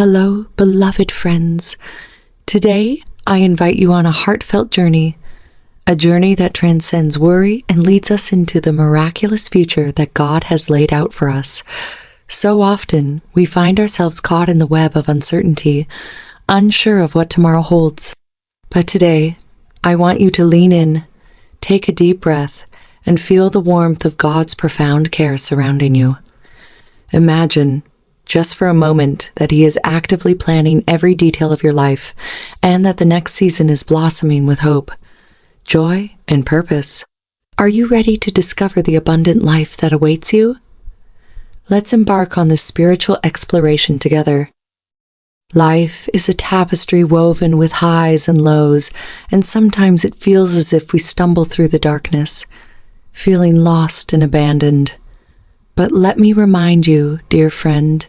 Hello, beloved friends. Today, I invite you on a heartfelt journey, a journey that transcends worry and leads us into the miraculous future that God has laid out for us. So often, we find ourselves caught in the web of uncertainty, unsure of what tomorrow holds. But today, I want you to lean in, take a deep breath, and feel the warmth of God's profound care surrounding you. Imagine, just for a moment, that He is actively planning every detail of your life, and that the next season is blossoming with hope, joy, and purpose. Are you ready to discover the abundant life that awaits you? Let's embark on this spiritual exploration together. Life is a tapestry woven with highs and lows, and sometimes it feels as if we stumble through the darkness, feeling lost and abandoned. But let me remind you, dear friend,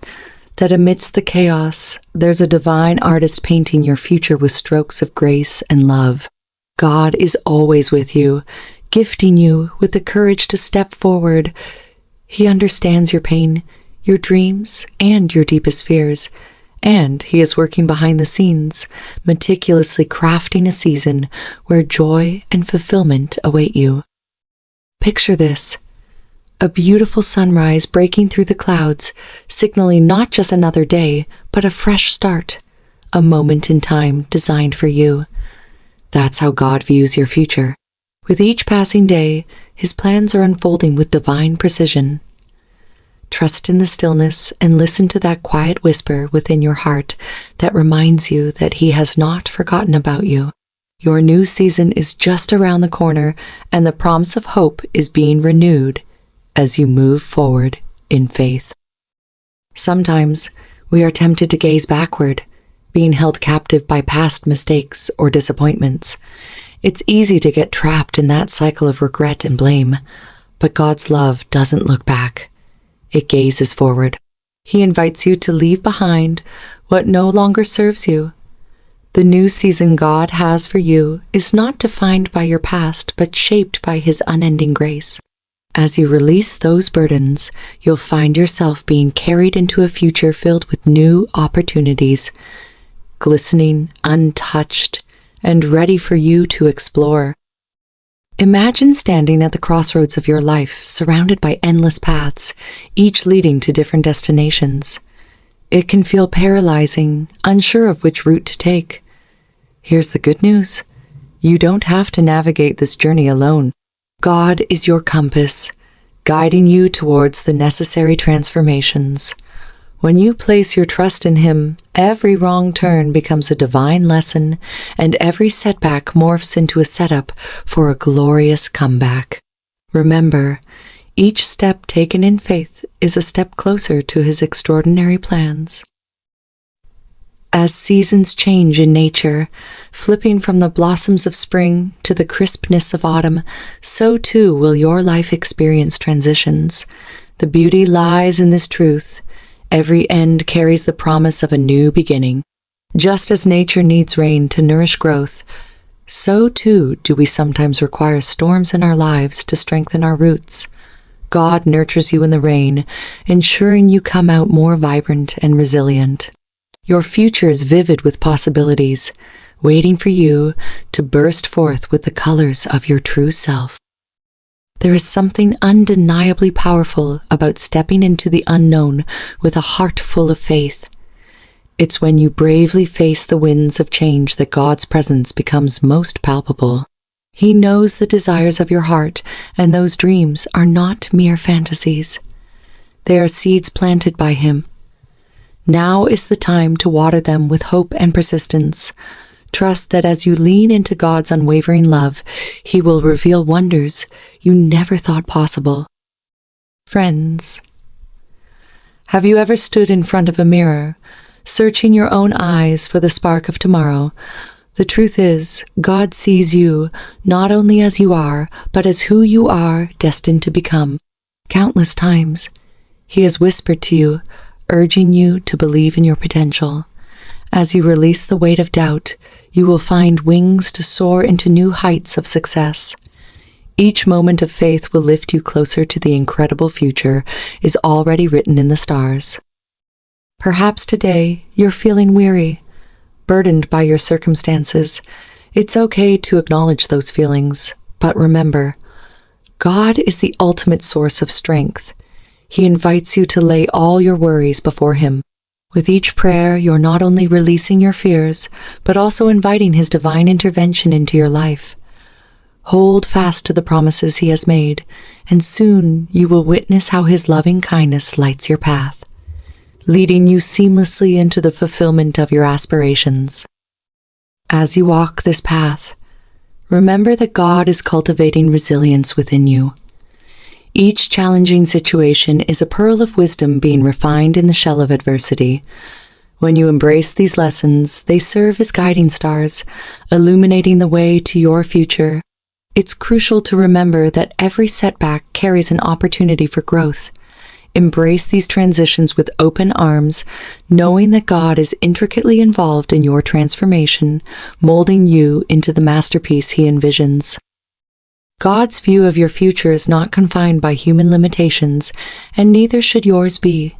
that amidst the chaos, there's a divine artist painting your future with strokes of grace and love. God is always with you, gifting you with the courage to step forward. He understands your pain, your dreams, and your deepest fears, and He is working behind the scenes, meticulously crafting a season where joy and fulfillment await you. Picture this. A beautiful sunrise breaking through the clouds, signaling not just another day, but a fresh start, a moment in time designed for you. That's how God views your future. With each passing day, His plans are unfolding with divine precision. Trust in the stillness and listen to that quiet whisper within your heart that reminds you that He has not forgotten about you. Your new season is just around the corner, and the promise of hope is being renewed as you move forward in faith. Sometimes we are tempted to gaze backward, being held captive by past mistakes or disappointments. It's easy to get trapped in that cycle of regret and blame, but God's love doesn't look back. It gazes forward. He invites you to leave behind what no longer serves you. The new season God has for you is not defined by your past, but shaped by His unending grace. As you release those burdens, you'll find yourself being carried into a future filled with new opportunities, glistening, untouched, and ready for you to explore. Imagine standing at the crossroads of your life, surrounded by endless paths, each leading to different destinations. It can feel paralyzing, unsure of which route to take. Here's the good news. You don't have to navigate this journey alone. God is your compass, guiding you towards the necessary transformations. When you place your trust in Him, every wrong turn becomes a divine lesson, and every setback morphs into a setup for a glorious comeback. Remember, each step taken in faith is a step closer to His extraordinary plans. As seasons change in nature, flipping from the blossoms of spring to the crispness of autumn, so too will your life experience transitions. The beauty lies in this truth. Every end carries the promise of a new beginning. Just as nature needs rain to nourish growth, so too do we sometimes require storms in our lives to strengthen our roots. God nurtures you in the rain, ensuring you come out more vibrant and resilient. Your future is vivid with possibilities, waiting for you to burst forth with the colors of your true self. There is something undeniably powerful about stepping into the unknown with a heart full of faith. It's when you bravely face the winds of change that God's presence becomes most palpable. He knows the desires of your heart, and those dreams are not mere fantasies. They are seeds planted by Him. Now is the time to water them with hope and persistence. Trust that as you lean into God's unwavering love, He will reveal wonders you never thought possible. Friends, have you ever stood in front of a mirror, searching your own eyes for the spark of tomorrow? The truth is, God sees you not only as you are, but as who you are destined to become. Countless times, He has whispered to you, urging you to believe in your potential. As you release the weight of doubt, you will find wings to soar into new heights of success. Each moment of faith will lift you closer to the incredible future is already written in the stars. Perhaps today you're feeling weary, burdened by your circumstances. It's okay to acknowledge those feelings, but remember, God is the ultimate source of strength. He invites you to lay all your worries before Him. With each prayer, you're not only releasing your fears, but also inviting His divine intervention into your life. Hold fast to the promises He has made, and soon you will witness how His loving kindness lights your path, leading you seamlessly into the fulfillment of your aspirations. As you walk this path, remember that God is cultivating resilience within you. Each challenging situation is a pearl of wisdom being refined in the shell of adversity. When you embrace these lessons, they serve as guiding stars, illuminating the way to your future. It's crucial to remember that every setback carries an opportunity for growth. Embrace these transitions with open arms, knowing that God is intricately involved in your transformation, molding you into the masterpiece He envisions. God's view of your future is not confined by human limitations, and neither should yours be.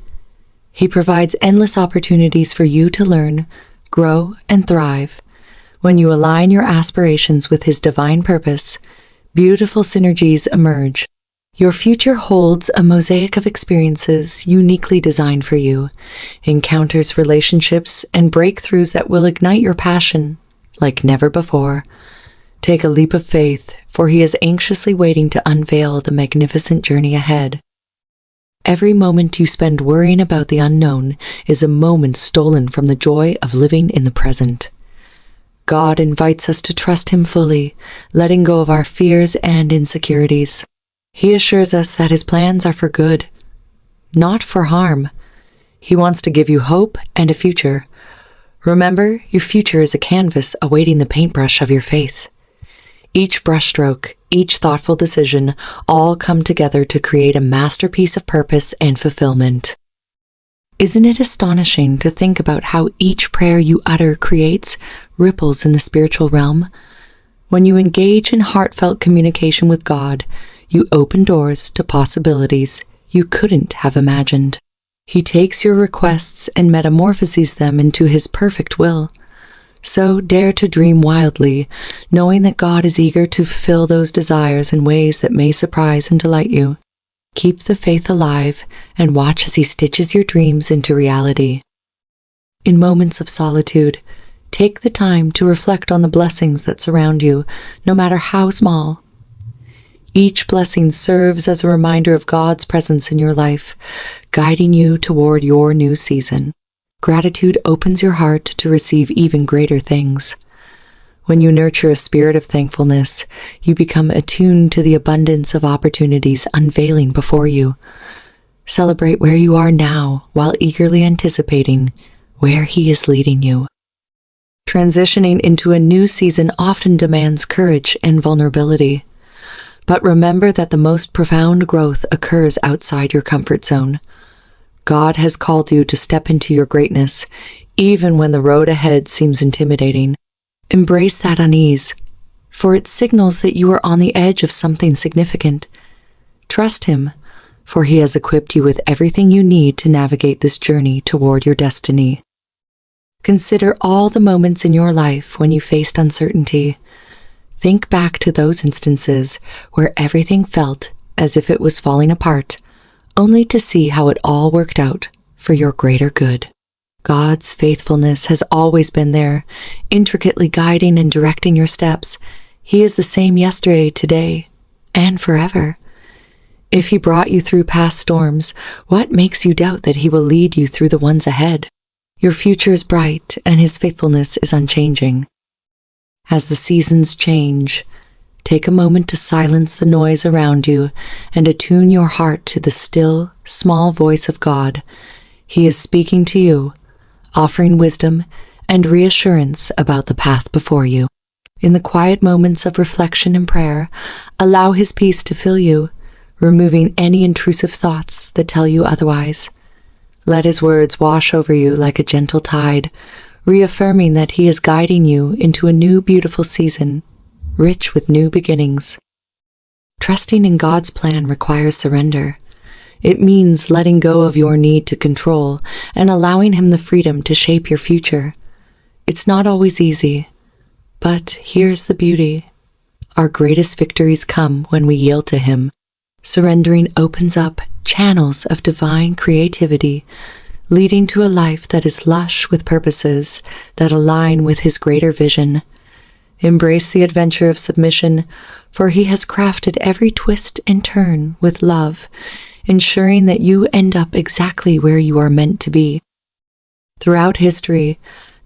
He provides endless opportunities for you to learn, grow, and thrive. When you align your aspirations with His divine purpose, beautiful synergies emerge. Your future holds a mosaic of experiences uniquely designed for you, encounters, relationships, and breakthroughs that will ignite your passion like never before. Take a leap of faith, for He is anxiously waiting to unveil the magnificent journey ahead. Every moment you spend worrying about the unknown is a moment stolen from the joy of living in the present. God invites us to trust Him fully, letting go of our fears and insecurities. He assures us that His plans are for good, not for harm. He wants to give you hope and a future. Remember, your future is a canvas awaiting the paintbrush of your faith. Each brushstroke, each thoughtful decision, all come together to create a masterpiece of purpose and fulfillment. Isn't it astonishing to think about how each prayer you utter creates ripples in the spiritual realm? When you engage in heartfelt communication with God, you open doors to possibilities you couldn't have imagined. He takes your requests and metamorphoses them into His perfect will. So dare to dream wildly, knowing that God is eager to fulfill those desires in ways that may surprise and delight you. Keep the faith alive and watch as He stitches your dreams into reality. In moments of solitude, take the time to reflect on the blessings that surround you, no matter how small. Each blessing serves as a reminder of God's presence in your life, guiding you toward your new season. Gratitude opens your heart to receive even greater things. When you nurture a spirit of thankfulness, you become attuned to the abundance of opportunities unveiling before you. Celebrate where you are now while eagerly anticipating where He is leading you. Transitioning into a new season often demands courage and vulnerability. But remember that the most profound growth occurs outside your comfort zone. God has called you to step into your greatness, even when the road ahead seems intimidating. Embrace that unease, for it signals that you are on the edge of something significant. Trust Him, for He has equipped you with everything you need to navigate this journey toward your destiny. Consider all the moments in your life when you faced uncertainty. Think back to those instances where everything felt as if it was falling apart, only to see how it all worked out for your greater good. God's faithfulness has always been there, intricately guiding and directing your steps. He is the same yesterday, today, and forever. If He brought you through past storms, what makes you doubt that He will lead you through the ones ahead? Your future is bright, and His faithfulness is unchanging. As the seasons change, take a moment to silence the noise around you and attune your heart to the still, small voice of God. He is speaking to you, offering wisdom and reassurance about the path before you. In the quiet moments of reflection and prayer, allow His peace to fill you, removing any intrusive thoughts that tell you otherwise. Let His words wash over you like a gentle tide, reaffirming that He is guiding you into a new beautiful season, rich with new beginnings. Trusting in God's plan requires surrender. It means letting go of your need to control and allowing Him the freedom to shape your future. It's not always easy, but here's the beauty. Our greatest victories come when we yield to Him. Surrendering opens up channels of divine creativity, leading to a life that is lush with purposes that align with His greater vision. Embrace the adventure of submission, for He has crafted every twist and turn with love, ensuring that you end up exactly where you are meant to be. Throughout history,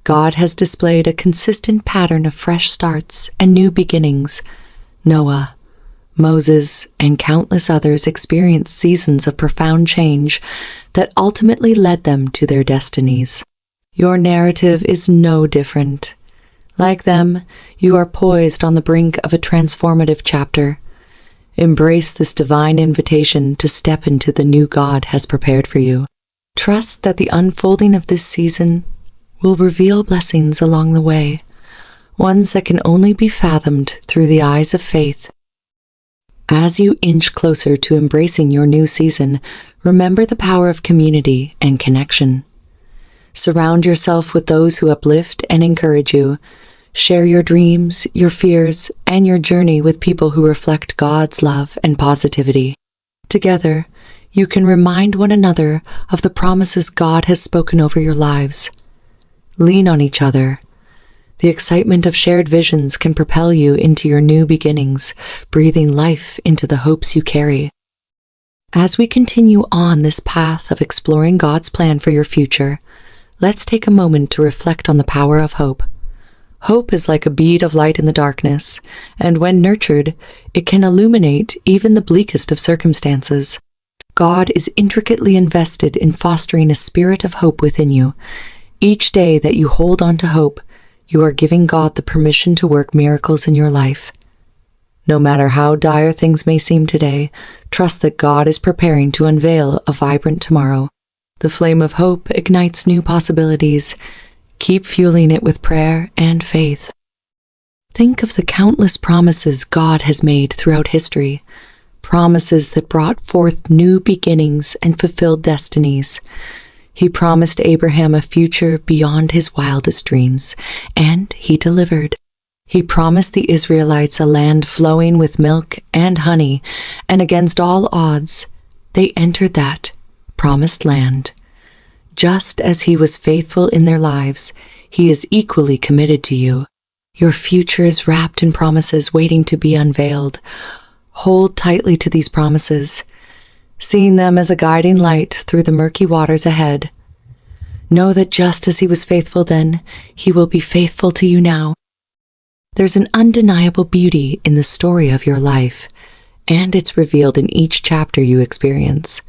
God has displayed a consistent pattern of fresh starts and new beginnings. Noah, Moses, and countless others experienced seasons of profound change that ultimately led them to their destinies. Your narrative is no different. Like them, you are poised on the brink of a transformative chapter. Embrace this divine invitation to step into the new God has prepared for you. Trust that the unfolding of this season will reveal blessings along the way, ones that can only be fathomed through the eyes of faith. As you inch closer to embracing your new season, remember the power of community and connection. Surround yourself with those who uplift and encourage you. Share your dreams, your fears, and your journey with people who reflect God's love and positivity. Together, you can remind one another of the promises God has spoken over your lives. Lean on each other. The excitement of shared visions can propel you into your new beginnings, breathing life into the hopes you carry. As we continue on this path of exploring God's plan for your future, let's take a moment to reflect on the power of hope. Hope is like a bead of light in the darkness, and when nurtured, it can illuminate even the bleakest of circumstances. God is intricately invested in fostering a spirit of hope within you. Each day that you hold on to hope, you are giving God the permission to work miracles in your life. No matter how dire things may seem today, trust that God is preparing to unveil a vibrant tomorrow. The flame of hope ignites new possibilities. Keep fueling it with prayer and faith. Think of the countless promises God has made throughout history, promises that brought forth new beginnings and fulfilled destinies. He promised Abraham a future beyond his wildest dreams, and He delivered. He promised the Israelites a land flowing with milk and honey, and against all odds, they entered that promised land. Just as He was faithful in their lives, He is equally committed to you. Your future is wrapped in promises waiting to be unveiled. Hold tightly to these promises, seeing them as a guiding light through the murky waters ahead. Know that just as He was faithful then, He will be faithful to you now. There's an undeniable beauty in the story of your life, and it's revealed in each chapter you experience.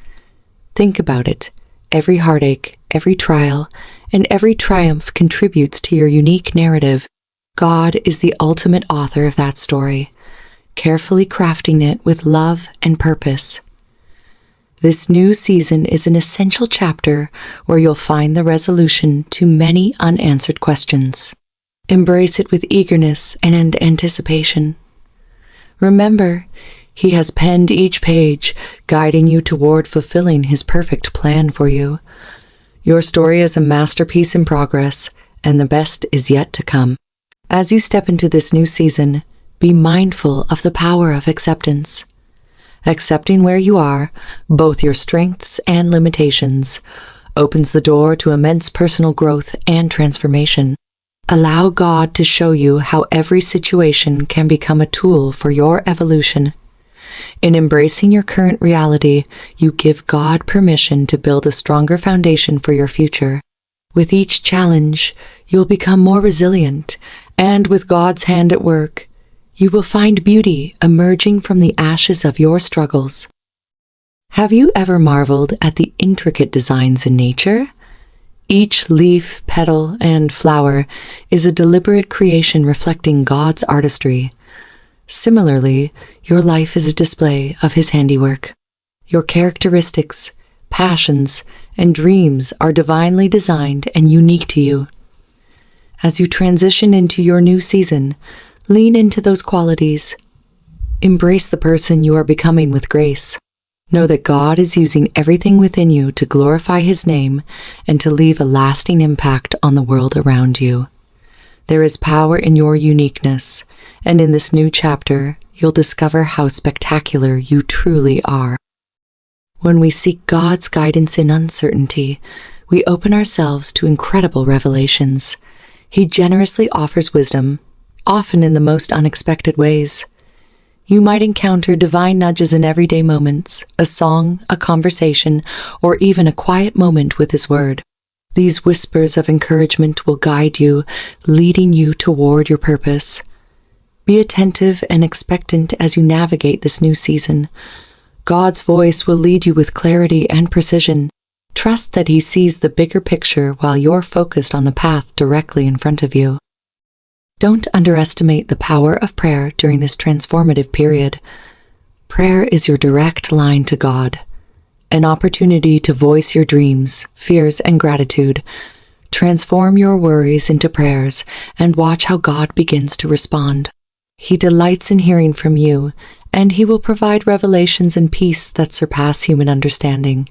Think about it. Every heartache, every trial, and every triumph contributes to your unique narrative. God is the ultimate author of that story, carefully crafting it with love and purpose. This new season is an essential chapter where you'll find the resolution to many unanswered questions. Embrace it with eagerness and anticipation. Remember, He has penned each page, guiding you toward fulfilling His perfect plan for you. Your story is a masterpiece in progress, and the best is yet to come. As you step into this new season, be mindful of the power of acceptance. Accepting where you are, both your strengths and limitations, opens the door to immense personal growth and transformation. Allow God to show you how every situation can become a tool for your evolution. In embracing your current reality, you give God permission to build a stronger foundation for your future. With each challenge, you'll become more resilient, and with God's hand at work, you will find beauty emerging from the ashes of your struggles. Have you ever marveled at the intricate designs in nature? Each leaf, petal, and flower is a deliberate creation reflecting God's artistry. Similarly, your life is a display of His handiwork. Your characteristics, passions, and dreams are divinely designed and unique to you. As you transition into your new season, lean into those qualities. Embrace the person you are becoming with grace. Know that God is using everything within you to glorify His name and to leave a lasting impact on the world around you. There is power in your uniqueness, and in this new chapter, you'll discover how spectacular you truly are. When we seek God's guidance in uncertainty, we open ourselves to incredible revelations. He generously offers wisdom, often in the most unexpected ways. You might encounter divine nudges in everyday moments, a song, a conversation, or even a quiet moment with His Word. These whispers of encouragement will guide you, leading you toward your purpose. Be attentive and expectant as you navigate this new season. God's voice will lead you with clarity and precision. Trust that He sees the bigger picture while you're focused on the path directly in front of you. Don't underestimate the power of prayer during this transformative period. Prayer is your direct line to God, an opportunity to voice your dreams, fears, and gratitude. Transform your worries into prayers and watch how God begins to respond. He delights in hearing from you, and He will provide revelations and peace that surpass human understanding.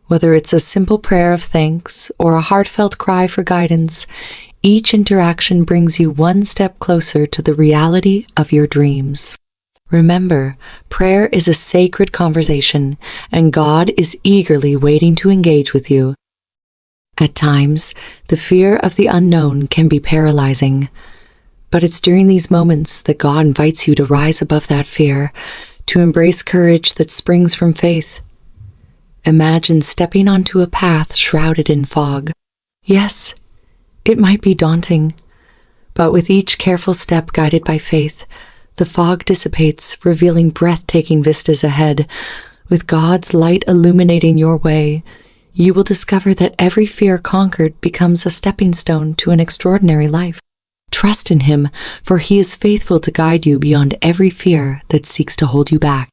Whether it's a simple prayer of thanks or a heartfelt cry for guidance, each interaction brings you one step closer to the reality of your dreams. Remember, prayer is a sacred conversation, and God is eagerly waiting to engage with you. At times, the fear of the unknown can be paralyzing, but it's during these moments that God invites you to rise above that fear, to embrace courage that springs from faith. Imagine stepping onto a path shrouded in fog. Yes, it might be daunting, but with each careful step guided by faith, the fog dissipates, revealing breathtaking vistas ahead. With God's light illuminating your way, you will discover that every fear conquered becomes a stepping stone to an extraordinary life. Trust in Him, for He is faithful to guide you beyond every fear that seeks to hold you back.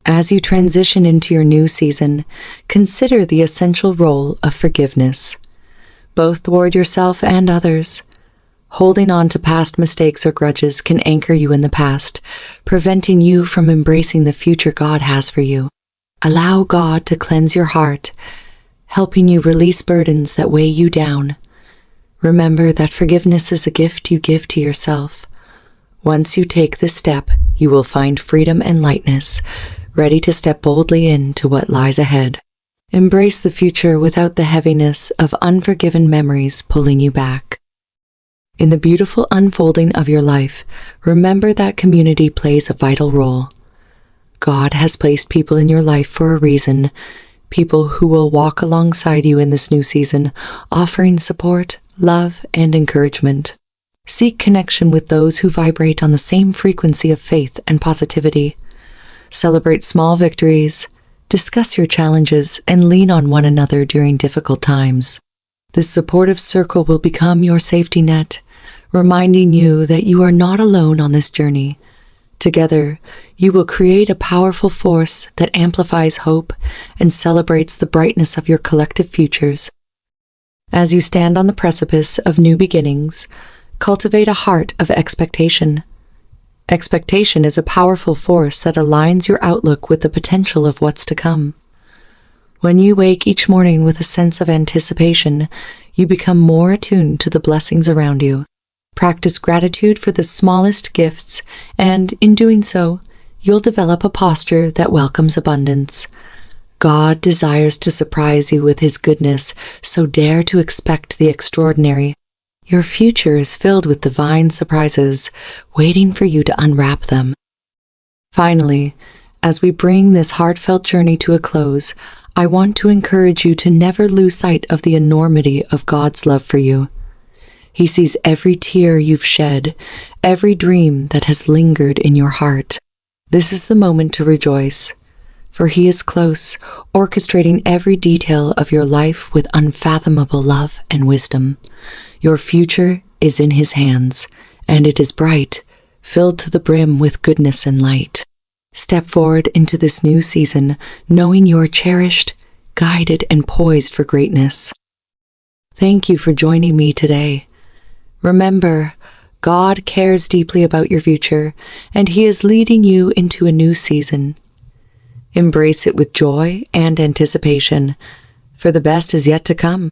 As you transition into your new season, consider the essential role of forgiveness, both toward yourself and others. Holding on to past mistakes or grudges can anchor you in the past, preventing you from embracing the future God has for you. Allow God to cleanse your heart, helping you release burdens that weigh you down. Remember that forgiveness is a gift you give to yourself. Once you take this step, you will find freedom and lightness, ready to step boldly into what lies ahead. Embrace the future without the heaviness of unforgiven memories pulling you back. In the beautiful unfolding of your life, remember that community plays a vital role. God has placed people in your life for a reason, people who will walk alongside you in this new season, offering support, love, and encouragement. Seek connection with those who vibrate on the same frequency of faith and positivity. Celebrate small victories, discuss your challenges, and lean on one another during difficult times. This supportive circle will become your safety net, reminding you that you are not alone on this journey. Together, you will create a powerful force that amplifies hope and celebrates the brightness of your collective futures. As you stand on the precipice of new beginnings, cultivate a heart of expectation. Expectation is a powerful force that aligns your outlook with the potential of what's to come. When you wake each morning with a sense of anticipation, you become more attuned to the blessings around you. Practice gratitude for the smallest gifts, and in doing so, you'll develop a posture that welcomes abundance. God desires to surprise you with His goodness, so dare to expect the extraordinary. Your future is filled with divine surprises, waiting for you to unwrap them. Finally, as we bring this heartfelt journey to a close, I want to encourage you to never lose sight of the enormity of God's love for you. He sees every tear you've shed, every dream that has lingered in your heart. This is the moment to rejoice, for He is close, orchestrating every detail of your life with unfathomable love and wisdom. Your future is in His hands, and it is bright, filled to the brim with goodness and light. Step forward into this new season, knowing you are cherished, guided, and poised for greatness. Thank you for joining me today. Remember, God cares deeply about your future, and He is leading you into a new season. Embrace it with joy and anticipation, for the best is yet to come.